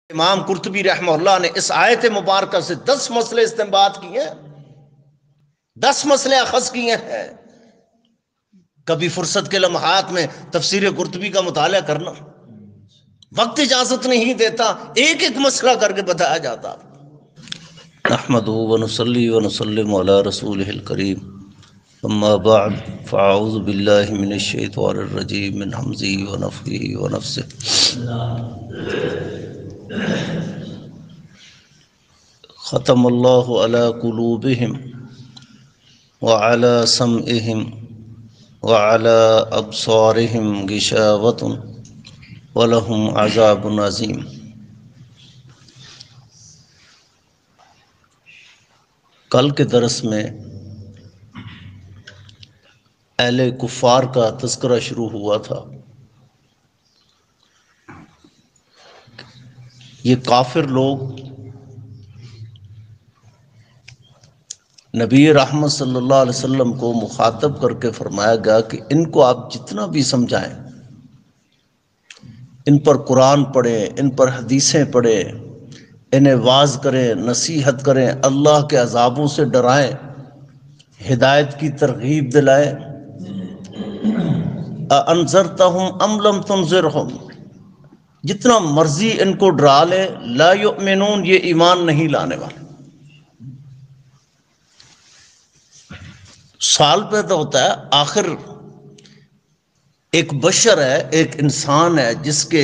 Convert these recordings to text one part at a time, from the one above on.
امام قرطبی رحمہ اللہ نے اس آیت مبارکہ سے 10 مسئلے استنباط کیے ہیں، 10 مسئلے اخذ کیے ہیں۔ کبھی فرصت کے لمحات میں تفسیر قرطبی کا مطالعہ کرنا، وقت اجازت نہیں دیتا، ایک ایک مسئلہ کر کے بتایا جاتا۔ نحمدہ ونصلی ونسلم علی رسولہ الکریم، اما بعد فاعوذ باللہ من الشیطان الرجیم من حمزہ ونفخہ ونفثہ۔ ختم اللہ علی قلوبہم وعلی سمعہم وعلی ابصارہم غشاوۃ ولہم عذاب عظیم۔ کل کے درس میں اہل کفار کا تذکرہ شروع ہوا تھا۔ یہ کافر لوگ نبی رحمت صلی اللہ علیہ وسلم کو مخاطب کر کے فرمایا گیا کہ ان کو آپ جتنا بھی سمجھائیں، ان پر قرآن پڑھیں، ان پر حدیثیں پڑھیں، انہیں واعظ کریں، نصیحت کریں، اللہ کے عذابوں سے ڈرائیں، ہدایت کی ترغیب دلائیں۔ اَأَنذَرْتَهُمْ أَمْ لَمْ تُنذِرْهُمْ، جتنا مرضی ان کو ڈرا لے، لا یؤمنون، یہ ایمان نہیں لانے والے۔ سوال پیدا ہوتا ہے، آخر ایک بشر ہے، ایک انسان ہے جس کے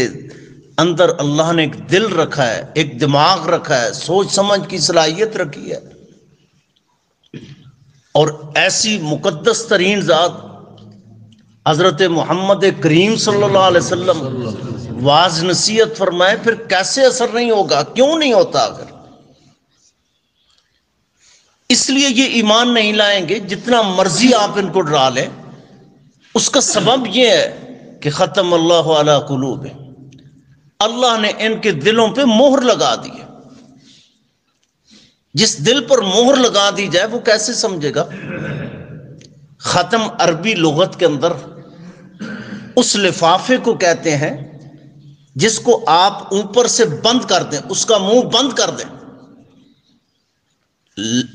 اندر اللہ نے ایک دل رکھا ہے، ایک دماغ رکھا ہے، سوچ سمجھ کی صلاحیت رکھی ہے، اور ایسی مقدس ترین ذات حضرت محمد کریم صلی اللہ علیہ وسلم واعظ نصیحت فرمائے، پھر کیسے اثر نہیں ہوگا؟ کیوں نہیں ہوتا؟ اگر اس لیے یہ ایمان نہیں لائیں گے جتنا مرضی آپ ان کو ڈرا لیں۔ اس کا سبب یہ ہے کہ ختم اللہ علی قلوبہم، اللہ نے ان کے دلوں پہ مہر لگا دی ہے۔ جس دل پر مہر لگا دی جائے وہ کیسے سمجھے گا؟ ختم عربی لغت کے اندر اس لفافے کو کہتے ہیں جس کو آپ اوپر سے بند کر دیں، اس کا منہ بند کر دیں،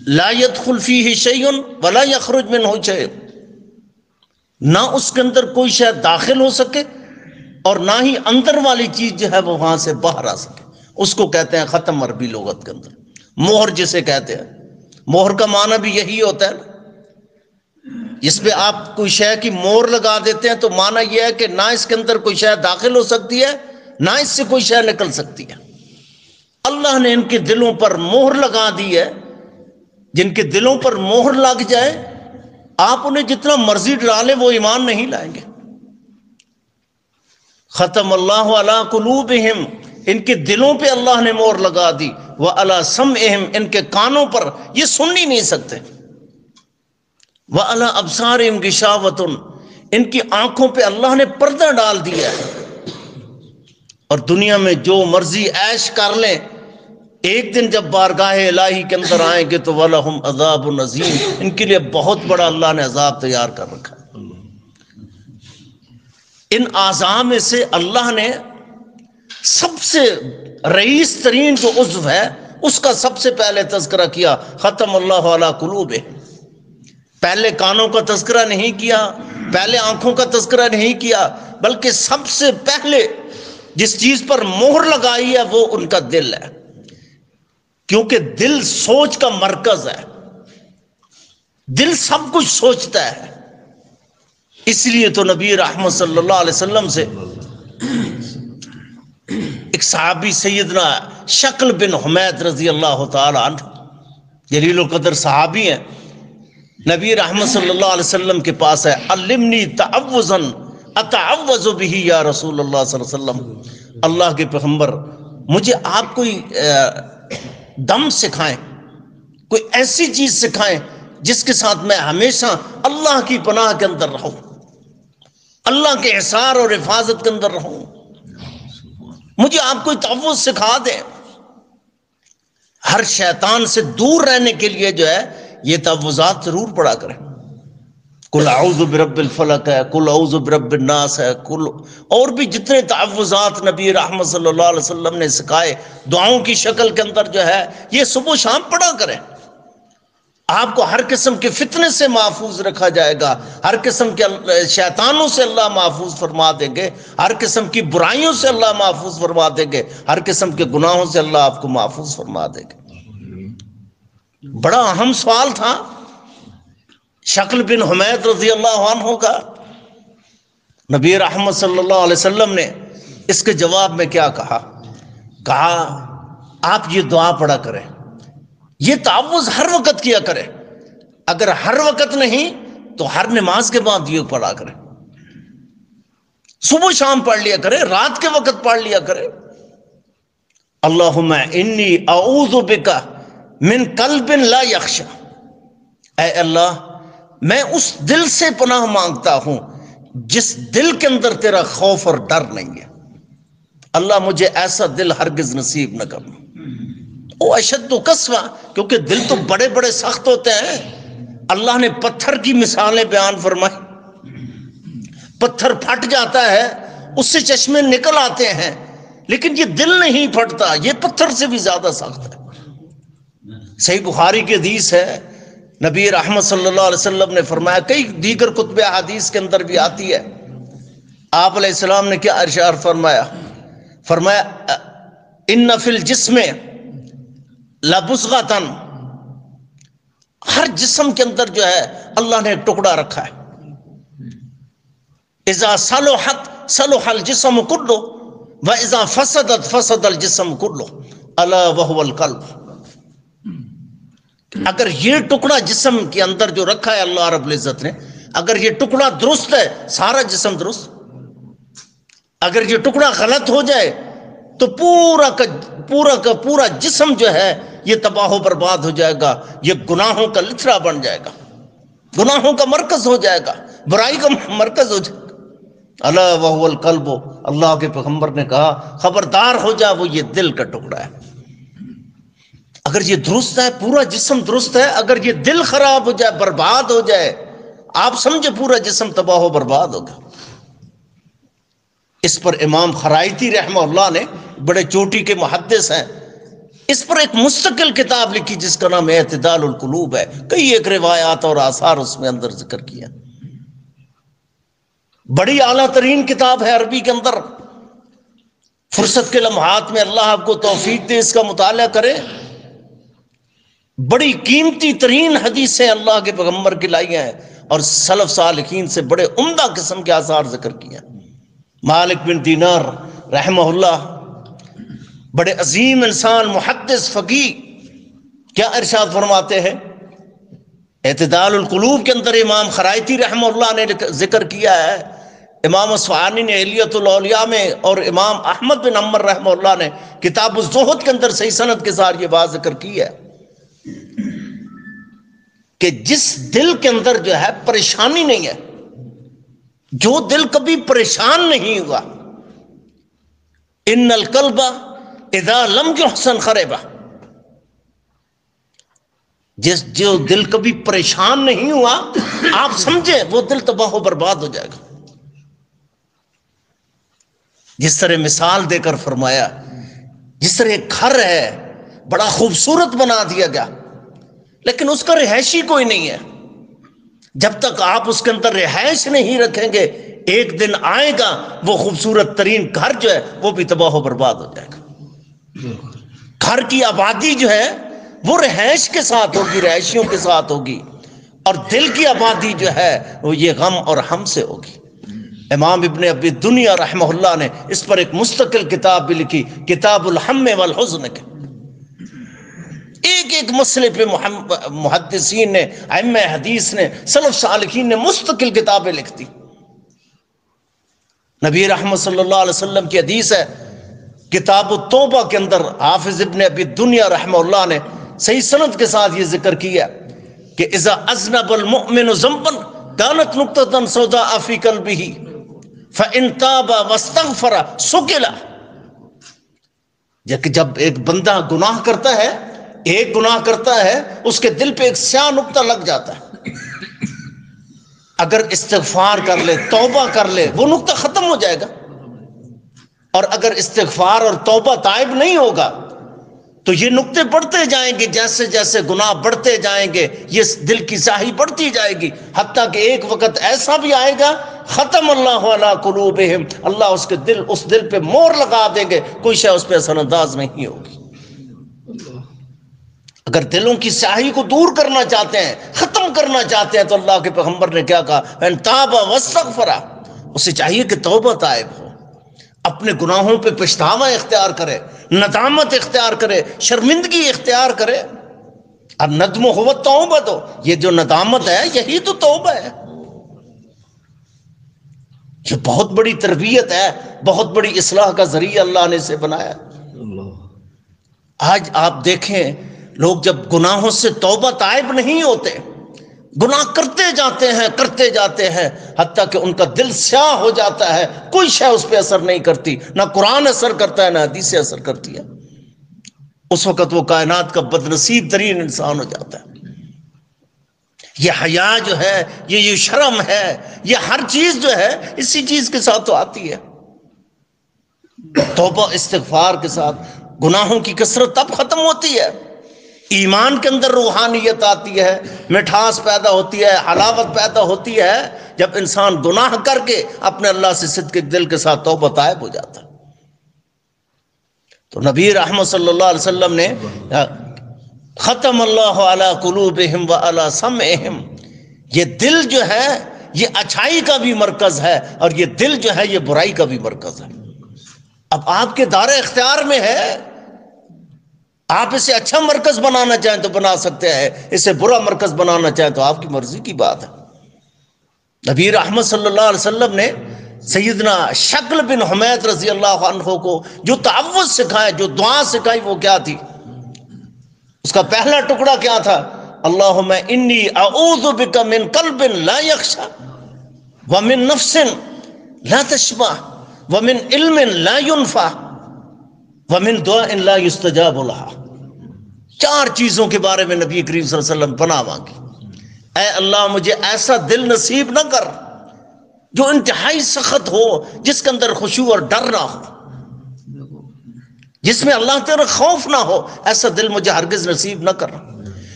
لا يدخل فیہ شیء ولا یخرج منہ شیء، نہ اس کے اندر کوئی شے داخل ہو سکے اور نہ ہی اندر والی چیز جو ہے وہ وہاں سے باہر آ سکے، اس کو کہتے ہیں ختم عربی لغت کے اندر۔ مہر جسے کہتے ہیں، مہر کا معنی بھی یہی ہوتا ہے نا، جس پہ آپ کوئی شے کی مہر لگا دیتے ہیں تو معنی یہ ہے کہ نہ اس کے اندر کوئی شے داخل ہو سکتی ہے، نہ اس سے کوئی شے نکل سکتی ہے۔ اللہ نے ان کے دلوں پر مہر لگا دی ہے۔ جن کے دلوں پر مہر لگ جائے، آپ انہیں جتنا مرضی ڈرا لیں وہ ایمان نہیں لائیں گے۔ ختم اللہ علی قلوبہم، ان کے دلوں پہ اللہ نے مہر لگا دی، وعلی سمعہم، ان کے کانوں پر یہ سن ہی نہیں سکتے، وعلی ابصارہم غشاوۃ، ان کی آنکھوں پہ اللہ نے پردہ ڈال دیا ہے، اور دنیا میں جو مرضی عیش کر لیں، ایک دن جب بارگاہ الہی کے اندر آئیں گے تو وَلَهُمْ عَذَابٌ عَظِيمٌ، ان کے لیے بہت بڑا اللہ نے عذاب تیار کر رکھا ہے۔ ان اعضاء میں سے اللہ نے سب سے رئیس ترین جو عضو ہے اس کا سب سے پہلے تذکرہ کیا، ختم اللہ علی قلوبہم۔ پہلے کانوں کا تذکرہ نہیں کیا، پہلے آنکھوں کا تذکرہ نہیں کیا، بلکہ سب سے پہلے جس چیز پر مہر لگائی ہے وہ ان کا دل ہے، کیونکہ دل سوچ کا مرکز ہے، دل سب کچھ سوچتا ہے۔ اس لیے تو نبی رحمت صلی اللہ علیہ وسلم سے ایک صحابی سیدنا شکل بن حمید رضی اللہ تعالی عنہ، جلیل القدر صحابی ہیں، نبی رحمت صلی اللہ علیہ وسلم کے پاس ہے، علمنی تعوذا اتعوذ بہ یا رسول اللہ صلی اللہ علیہ وسلم، اللہ کے پیغمبر مجھے آپ کوئی دم سکھائیں، کوئی ایسی چیز سکھائیں جس کے ساتھ میں ہمیشہ اللہ کی پناہ کے اندر رہوں، اللہ کے احصار اور حفاظت کے اندر رہوں، مجھے آپ کوئی تعوذ سکھا دیں۔ ہر شیطان سے دور رہنے کے لیے جو ہے یہ تعوذات ضرور پڑھا کریں۔ کل اعوذ برب الفلق ہے، کل اعوذ برب الناس ہے، کل اور بھی جتنے تعوذات نبی رحمت صلی اللہ علیہ وسلم نے سکھائے دعاؤں کی شکل کے اندر جو ہے، یہ صبح و شام پڑھا کریں. آپ کو ہر قسم کے فتنے سے محفوظ رکھا جائے گا، ہر قسم کے شیطانوں سے اللہ محفوظ فرما دیں گے، ہر قسم کی برائیوں سے اللہ محفوظ فرما دیں گے، ہر قسم کے گناہوں سے اللہ آپ کو محفوظ فرما دیں گے. بڑا اہم سوال تھا شکل بن حمید رضی اللہ عنہ کا. نبی رحمت صلی اللہ علیہ وسلم نے اس کے جواب میں کیا کہا؟ کہا آپ یہ دعا پڑھا کریں، یہ تعوذ ہر وقت کیا کریں. اگر ہر وقت نہیں تو ہر نماز کے بعد یہ پڑھا کریں، صبح شام پڑھ لیا کریں، رات کے وقت پڑھ لیا کریں. اللہم انی اعوذ بک من قلب لا یخشی، اے اللہ میں اس دل سے پناہ مانگتا ہوں جس دل کے اندر تیرا خوف اور ڈر نہیں ہے. اللہ مجھے ایسا دل ہرگز نصیب نہ کرنا. او اشد قسوہ، کیونکہ دل تو بڑے بڑے سخت ہوتے ہیں. اللہ نے پتھر کی مثالیں بیان فرمائی، پتھر پھٹ جاتا ہے، اس سے چشمے نکل آتے ہیں، لیکن یہ دل نہیں پھٹتا، یہ پتھر سے بھی زیادہ سخت ہے. صحیح بخاری کی حدیث ہے، نبی رحمت صلی اللہ علیہ وسلم نے فرمایا، کئی دیگر کتب حدیث کے اندر بھی آتی ہے، آپ علیہ السلام نے کیا ارشاد فرمایا؟ فرمایا ان فی الجسم لبضغۃ، ہر جسم کے اندر جو ہے اللہ نے ایک ٹکڑا رکھا ہے. اذا صلحت صلح الجسم کلہ واذا فسدت فسد الجسم کلہ الا وهو القلب. اگر یہ ٹکڑا جسم کے اندر جو رکھا ہے اللہ رب العزت نے، اگر یہ ٹکڑا درست ہے سارا جسم درست، اگر یہ ٹکڑا غلط ہو جائے تو پورا جسم جو ہے یہ تباہ و برباد ہو جائے گا، یہ گناہوں کا لتھڑا بن جائے گا، گناہوں کا مرکز ہو جائے گا، برائی کا مرکز ہو جائے گا. الا وهو القلب، اللہ کے پیغمبر نے کہا خبردار ہو جا، وہ یہ دل کا ٹکڑا ہے. اگر یہ درست ہے پورا جسم درست ہے، اگر یہ دل خراب ہو جائے برباد ہو جائے، آپ سمجھے پورا جسم تباہ و برباد ہوگا. اس پر امام خرائطی رحمہ اللہ نے، بڑے چوٹی کے محدث ہیں، اس پر ایک مستقل کتاب لکھی جس کا نام اعتدال القلوب ہے. کئی ایک روایات اور آثار اس میں اندر ذکر کیا. بڑی اعلیٰ ترین کتاب ہے عربی کے اندر. فرصت کے لمحات میں اللہ آپ کو توفیق دے اس کا مطالعہ کرے. بڑی قیمتی ترین حدیثیں اللہ کے پیغمبر کی لائی ہیں اور سلف صالحین سے بڑے عمدہ قسم کے آثار ذکر کیے ہیں. مالک بن دینار رحمہ اللہ، بڑے عظیم انسان، محدث، فقیہ، کیا ارشاد فرماتے ہیں؟ اعتدال القلوب کے اندر امام خرائطی رحمہ اللہ نے ذکر کیا ہے، امام اصفہانی نے الیۃ الاولیاء میں، اور امام احمد بن حنبل رحمہ اللہ نے کتاب الزہد کے اندر صحیح سند کے ساتھ یہ بات ذکر کی ہے کہ جس دل کے اندر جو ہے پریشانی نہیں ہے، جو دل کبھی پریشان نہیں ہوا، ان القلب اذا لم يحسن خرب، جو دل کبھی پریشان نہیں ہوا آپ سمجھے وہ دل تباہ و برباد ہو جائے گا. جس طرح مثال دے کر فرمایا، جس طرح ایک گھر ہے بڑا خوبصورت بنا دیا گیا لیکن اس کا رہائشی کوئی نہیں ہے، جب تک آپ اس کے اندر رہائش نہیں رکھیں گے ایک دن آئے گا وہ خوبصورت ترین گھر جو ہے وہ بھی تباہ و برباد ہو جائے گا. گھر کی آبادی جو ہے وہ رہائش کے ساتھ ہوگی، رہائشیوں کے ساتھ ہوگی، اور دل کی آبادی جو ہے وہ یہ غم اور ہم سے ہوگی. امام ابن ابی دنیا رحمہ اللہ نے اس پر ایک مستقل کتاب بھی لکھی، کتاب الہم والحزن کے. ایک ایک مسئلے پہ محدثین نے، ائمہ حدیث نے، سلف صالحین نے مستقل کتابیں لکھتی. نبی رحمت صلی اللہ علیہ وسلم کی حدیث ہے کتاب التوبہ کے اندر، حافظ ابن ابی دنیا رحمہ اللہ نے صحیح سند کے ساتھ یہ ذکر کیا کہ اذا اذنب المؤمن ذنبا كانت نقطة سوداء في قلبه فإن تاب واستغفر سُقِلَ. جب ایک بندہ گناہ کرتا ہے، ایک گناہ کرتا ہے، اس کے دل پہ ایک سیاہ نقطہ لگ جاتا ہے. اگر استغفار کر لے، توبہ کر لے، وہ نقطہ ختم ہو جائے گا. اور اگر استغفار اور توبہ تائب نہیں ہوگا تو یہ نقطے بڑھتے جائیں گے. جیسے جیسے گناہ بڑھتے جائیں گے یہ دل کی سیاہی بڑھتی جائے گی، حتیٰ کہ ایک وقت ایسا بھی آئے گا ختم اللہ علی قلوبہم، اللہ اس دل پہ مور لگا دیں گے، کوئی شے اس پہ اثر انداز نہیں ہوگی. اگر دلوں کی سیاہی کو دور کرنا چاہتے ہیں، ختم کرنا چاہتے ہیں، تو اللہ کے پیغمبر نے کیا کہا؟ ان تاب واستغفر، اسے چاہیے کہ توبہ طائب ہو، اپنے گناہوں پہ پچھتاوا اختیار کرے، ندامت اختیار کرے، شرمندگی اختیار کرے. اب ندم ہو توبہ، تو یہ جو ندامت ہے یہی تو توبہ ہے. یہ بہت بڑی تربیت ہے، بہت بڑی اصلاح کا ذریعہ اللہ نے اسے بنایا. آج آپ دیکھیں لوگ جب گناہوں سے توبہ طائب نہیں ہوتے، گناہ کرتے جاتے ہیں حتیٰ کہ ان کا دل سیاہ ہو جاتا ہے، کوئی شے اس پہ اثر نہیں کرتی، نہ قرآن اثر کرتا ہے نہ حدیث اثر کرتی ہے. اس وقت وہ کائنات کا بد نصیب ترین انسان ہو جاتا ہے. یہ حیا جو ہے، یہ شرم ہے، یہ ہر چیز جو ہے اسی چیز کے ساتھ تو آتی ہے. توبہ استغفار کے ساتھ گناہوں کی کثرت تب ختم ہوتی ہے، ایمان کے اندر روحانیت آتی ہے، مٹھاس پیدا ہوتی ہے، حلاوت پیدا ہوتی ہے، جب انسان گناہ کر کے اپنے اللہ سے صدق دل کے ساتھ توبہ طائب ہو جاتا ہے. تو نبی رحمت صلی اللہ علیہ وسلم نے ختم اللہ علی قلوبہم وعلی سمعہم، یہ دل جو ہے یہ اچھائی کا بھی مرکز ہے، اور یہ دل جو ہے یہ برائی کا بھی مرکز ہے. اب آپ کے دائرہ اختیار میں ہے، آپ اسے اچھا مرکز بنانا چاہیں تو بنا سکتے ہیں، اسے برا مرکز بنانا چاہیں تو آپ کی مرضی کی بات ہے. نبی رحمت صلی اللہ علیہ وسلم نے سیدنا شکل بن حمید رضی اللہ عنہ کو جو تعوذ سکھائے، جو دعا سکھائی، وہ کیا تھی؟ اس کا پہلا ٹکڑا کیا تھا؟ اللہم انی اعوذ بک من قلب لا یخشع ومن نفس لا تشبع ومن علم لا ينفع ومن دعاء لا يستجاب لها. 4 چیزوں کے بارے میں نبی کریم صلی اللہ علیہ وسلم پناہ مانگی. اے اللہ مجھے ایسا دل نصیب نہ کر جو انتہائی سخت ہو، جس کے اندر خشوع اور ڈر نہ ہو، جس میں اللہ تعالی خوف نہ ہو، ایسا دل مجھے ہرگز نصیب نہ کرنا.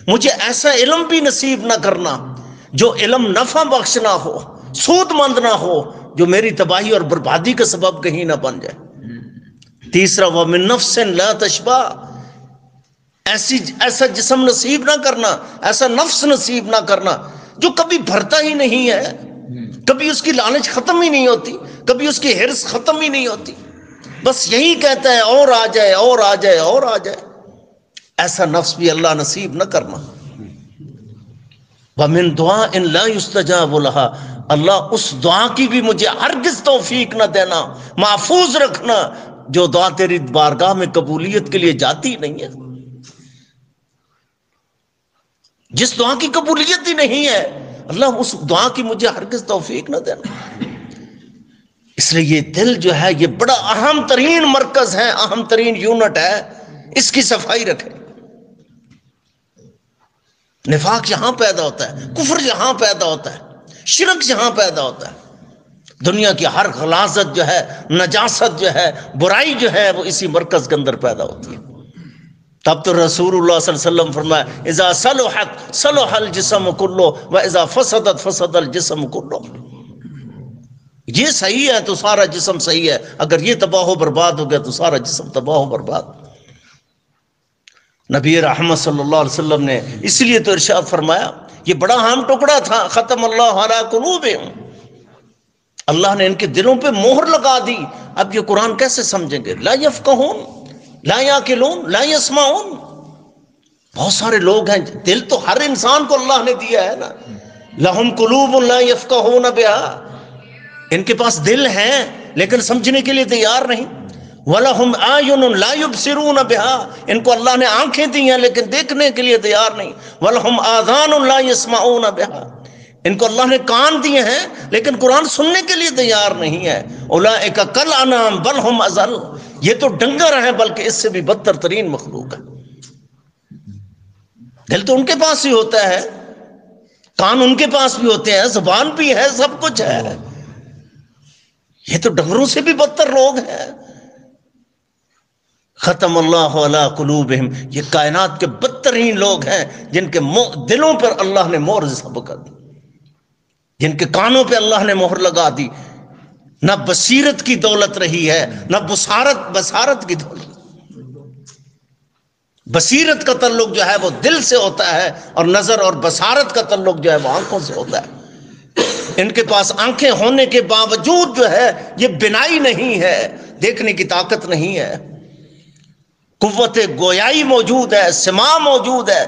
مجھے ایسا علم بھی نصیب نہ کرنا جو علم نفع بخش نہ ہو، سود مند نہ ہو، جو میری تباہی اور بربادی کا سبب کہیں نہ بن جائے. تیسرا وَمِن نَفْسٍ لَا تَشْبَعْ، ایسا جسم نصیب نہ کرنا، ایسا نفس نصیب نہ کرنا جو کبھی بھرتا ہی نہیں ہے، کبھی اس کی لالچ ختم ہی نہیں ہوتی، کبھی اس کی حرص ختم ہی نہیں ہوتی، بس یہی کہتا ہے اور آ جائے اور آ جائے اور آ جائے. ایسا نفس بھی اللہ نصیب نہ کرنا. وَمِن دُعَاءٍ لَا يُسْتَجَابُ لَهَا، اللہ اس دعا کی بھی مجھے ہرگز توفیق نہ دینا، محفوظ رکھنا جو دعا تیری بارگاہ میں قبولیت کے لیے جاتی نہیں ہے. جس دعا کی قبولیت ہی نہیں ہے، اللہ اس دعا کی مجھے ہرگز توفیق نہ دینا. اس لیے یہ دل جو ہے یہ بڑا اہم ترین مرکز ہے، اہم ترین یونٹ ہے، اس کی صفائی رکھے. نفاق یہاں پیدا ہوتا ہے، کفر یہاں پیدا ہوتا ہے، شرک یہاں پیدا ہوتا ہے. دنیا کی ہر غلاظت جو ہے، نجاست جو ہے، برائی جو ہے، وہ اسی مرکز کے اندر پیدا ہوتی ہے. تب تو رسول اللہ صلی اللہ علیہ وسلم فرمایا اذا صلحت صلح الجسم کلو واذا فسدت فسد الجسم کلو. یہ صحیح ہے تو سارا جسم صحیح ہے، اگر یہ تباہ و برباد ہو گیا تو سارا جسم تباہ و برباد. نبی رحمت صلی اللہ علیہ وسلم نے اس لیے تو ارشاد فرمایا، یہ بڑا اہم ٹکڑا تھا، ختم اللہ علی قلوبہم، اللہ نے ان کے دلوں پہ مہر لگا دی. اب یہ قرآن کیسے سمجھیں گے؟ لا یفقہون لا یعقلون لا یسمعون. بہت سارے لوگ ہیں، دل تو ہر انسان کو اللہ نے دیا ہے نا. لہم قلوب لا یفقہون بہا، ان کے پاس دل ہیں لیکن سمجھنے کے لیے تیار نہیں. وَلَهُمْ أَعْيُنٌ لَا يُبْصِرُونَ بِهَا، ان کو اللہ نے آنکھیں دی ہیں لیکن دیکھنے کے لیے تیار نہیں. وَلَهُمْ آذَانٌ لَا يَسْمَعُونَ بِهَا، ان کو اللہ نے کان دیے ہیں لیکن قرآن سننے کے لیے تیار نہیں ہے. أُولَٰئِكَ كَالْأَنْعَامِ بَلْ هُمْ أَضَلُّ، یہ تو ڈنگر ہیں بلکہ اس سے بھی بدتر ترین مخلوق ہے. دل تو ان کے پاس ہی ہوتا ہے کان ان کے پاس بھی ہوتے ہیں، زبان بھی ہے، سب کچھ ہے. یہ تو ڈنگروں سے بھی بدتر لوگ ہیں. ختم اللہ علی قلوبہم، یہ کائنات کے بدترین لوگ ہیں جن کے دلوں پر اللہ نے مہر ضبط کر دی، جن کے کانوں پہ اللہ نے مہر لگا دی. نہ بصیرت کی دولت رہی ہے، نہ بصارت کی دولت. بصیرت کا تعلق جو ہے وہ دل سے ہوتا ہے، اور نظر اور بصارت کا تعلق جو ہے وہ آنکھوں سے ہوتا ہے. ان کے پاس آنکھیں ہونے کے باوجود جو ہے یہ بینائی نہیں ہے، دیکھنے کی طاقت نہیں ہے. قوت گویائی موجود ہے، سماع موجود ہے،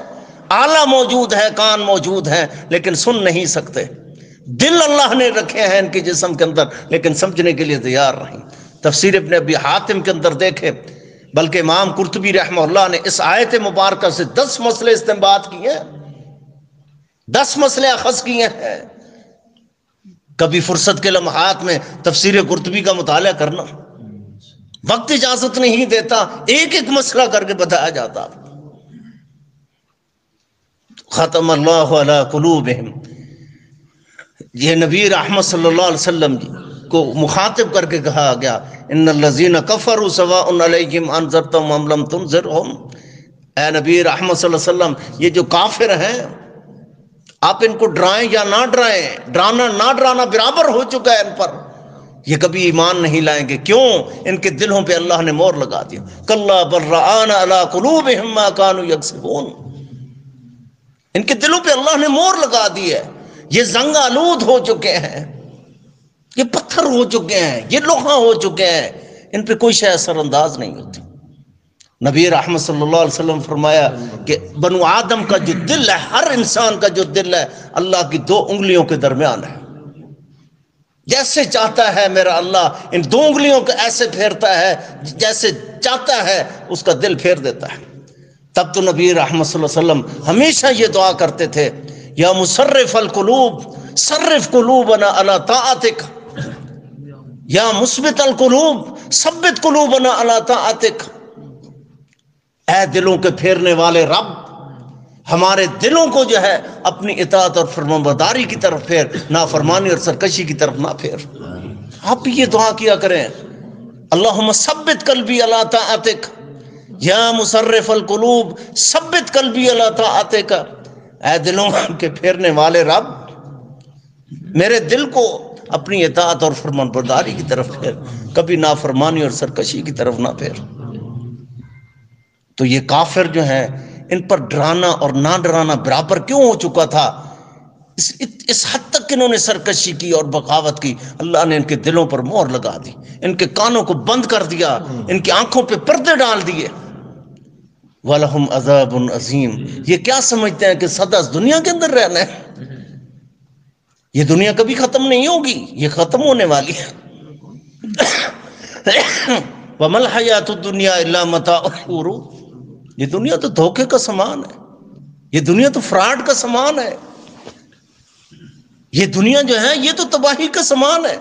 آلہ موجود ہے، کان موجود ہے، لیکن سن نہیں سکتے. دل اللہ نے رکھے ہیں ان کے جسم کے اندر، لیکن سمجھنے کے لیے تیار نہیں. تفسیر ابن ابی حاتم کے اندر دیکھیں، بلکہ امام قرطبی رحمہ اللہ نے اس آیت مبارکہ سے 10 مسئلے استنباط کیے ہیں، 10 مسئلے اخذ کیے ہیں. کبھی فرصت کے لمحات میں تفسیر قرطبی کا مطالعہ کرنا، وقت اجازت نہیں دیتا، ایک ایک مسئلہ کر کے بتایا جاتا. ختم اللہ علی قلوبہم، یہ نبی رحمت صلی اللہ علیہ وسلم کو مخاطب کر کے کہا گیا، ان الذین کفروا سواء علیہم انذرتہم ام لم تنذرہم. اے نبی رحمت صلی اللہ علیہ وسلم، یہ جو کافر ہیں آپ ان کو ڈرائیں یا نہ ڈرائیں، ڈرانا نہ ڈرانا برابر ہو چکا ہے ان پر، یہ کبھی ایمان نہیں لائیں گے. کیوں؟ ان کے دلوں پہ اللہ نے مہر لگا دیا. کلا بل ران علی قلوبہم ما کانوا یکسبون، ان کے دلوں پہ اللہ نے مہر لگا دی ہے. یہ زنگ آلود ہو چکے ہیں، یہ پتھر ہو چکے ہیں، یہ لوہا ہو چکے ہیں، ان پہ کوئی شے اثر انداز نہیں ہوتی. نبی رحمت صلی اللہ علیہ وسلم فرمایا کہ بنو آدم کا جو دل ہے، ہر انسان کا جو دل ہے، اللہ کی 2 انگلیوں کے درمیان ہے. جیسے چاہتا ہے میرا اللہ ان 2 انگلیوں کو ایسے پھیرتا ہے، جیسے چاہتا ہے اس کا دل پھیر دیتا ہے. تب تو نبی رحمت صلی اللہ علیہ وسلم ہمیشہ یہ دعا کرتے تھے، یا مصرف القلوب صرف قلوبنا علی طاعتک، یا مثبت القلوب ثبت قلوبنا علی طاعتک. اے دلوں کے پھیرنے والے رب، ہمارے دلوں کو جو ہے اپنی اطاعت اور فرمانبرداری کی طرف پھیر، نافرمانی اور سرکشی کی طرف نہ پھیر. آپ بھی یہ دعا کیا کریں، اللہم ثبت قلبی علی طاعتک، یا مصرف القلوب ثبت قلبی علی طاعتک. اے دلوں کے پھیرنے والے رب، میرے دل کو اپنی اطاعت اور فرمانبرداری کی طرف پھیر، کبھی نافرمانی اور سرکشی کی طرف نہ پھیر. تو یہ کافر جو ہیں ان پر ڈرانا اور نہ ڈرانا برابر کیوں ہو چکا تھا؟ اس حد تک انہوں نے سرکشی کی اور بغاوت کی، اللہ نے ان کے دلوں پر مہر لگا دی، ان کے کانوں کو بند کر دیا، ان کی آنکھوں پہ پردے ڈال دیے. وَلَهُمْ عَذَابٌ عَظِيمٌ، یہ کیا سمجھتے ہیں کہ سدا دنیا کے اندر رہنا ہے؟ یہ دنیا کبھی ختم نہیں ہوگی، یہ ختم ہونے والی ہے. وَمَا الْحَيَاةُ الدُّنْيَا إِلَّا مَتَاعُ الْغُرُورِ، یہ دنیا تو دھوکے کا سامان ہے، یہ دنیا تو فراڈ کا سامان ہے، یہ دنیا جو ہے یہ تو تباہی کا سامان ہے.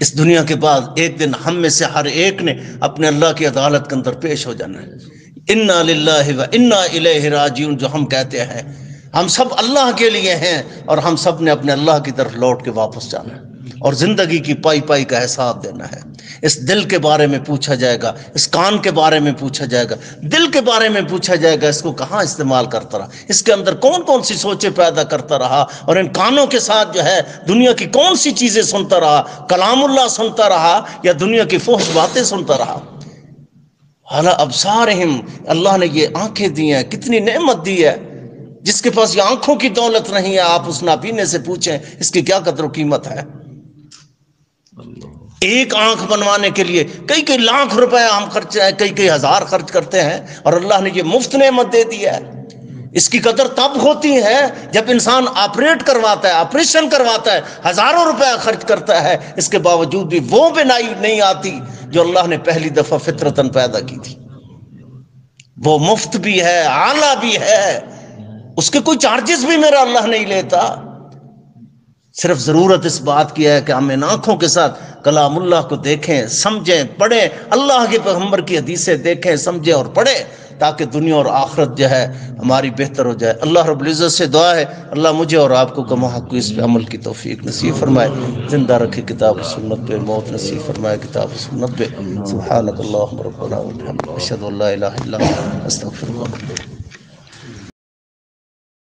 اس دنیا کے بعد ایک دن ہم میں سے ہر ایک نے اپنے اللہ کی عدالت کے اندر پیش ہو جانا ہے. انا للہ و انا الیہ راجعون جو ہم کہتے ہیں، ہم سب اللہ کے لیے ہیں، اور ہم سب نے اپنے اللہ کی طرف لوٹ کے واپس جانا ہے، اور زندگی کی پائی پائی کا حساب دینا ہے. اس دل کے بارے میں پوچھا جائے گا، اس کان کے بارے میں پوچھا جائے گا، دل کے بارے میں پوچھا جائے گا، اس کو کہاں استعمال کرتا رہا، اس کے اندر کون کون سی سوچیں پیدا کرتا رہا، اور ان کانوں کے ساتھ جو ہے دنیا کی کون سی چیزیں سنتا رہا، کلام اللہ سنتا رہا یا دنیا کی فحش باتیں سنتا رہا. حالا ابصارہم، اللہ نے یہ آنکھیں دی ہیں، کتنی نعمت دی ہے. جس کے پاس یہ آنکھوں کی دولت نہیں ہے، آپ اس نابینے سے پوچھیں اس کی کیا قدر و قیمت ہے. ایک آنکھ بنوانے کے لیے کئی کئی لاکھ روپے ہم خرچ ہیں، کئی کئی ہزار خرچ کرتے ہیں، اور اللہ نے یہ مفت نعمت دے دی ہے. اس کی قدر تب ہوتی ہے جب انسان آپریٹ کرواتا ہے، آپریشن کرواتا ہے، ہزاروں روپے خرچ کرتا ہے، اس کے باوجود بھی وہ بینائی نہیں آتی جو اللہ نے پہلی دفعہ فطرتاً پیدا کی تھی. وہ مفت بھی ہے، اعلیٰ بھی ہے، اس کے کوئی چارجز بھی میرا اللہ نہیں لیتا. صرف ضرورت اس بات کی ہے کہ ہم ان آنکھوں کے ساتھ کلام اللہ کو دیکھیں، سمجھیں، پڑھیں، اللہ کے پیغمبر کی حدیثیں دیکھیں، سمجھیں اور پڑھیں، تاکہ دنیا اور آخرت جو ہے ہماری بہتر ہو جائے۔ اللہ رب العزت سے دعا ہے اللہ مجھے اور آپ کو کما حق اس پہ عمل کی توفیق نصیب فرمائے، زندہ رکھے کتاب و سنت پہ، موت نصیب فرمائے کتاب و سنت پہ۔ سبحانک اللہم ربنا و بحمدک، اشہد ان لا الہ الا انت، استغفرک۔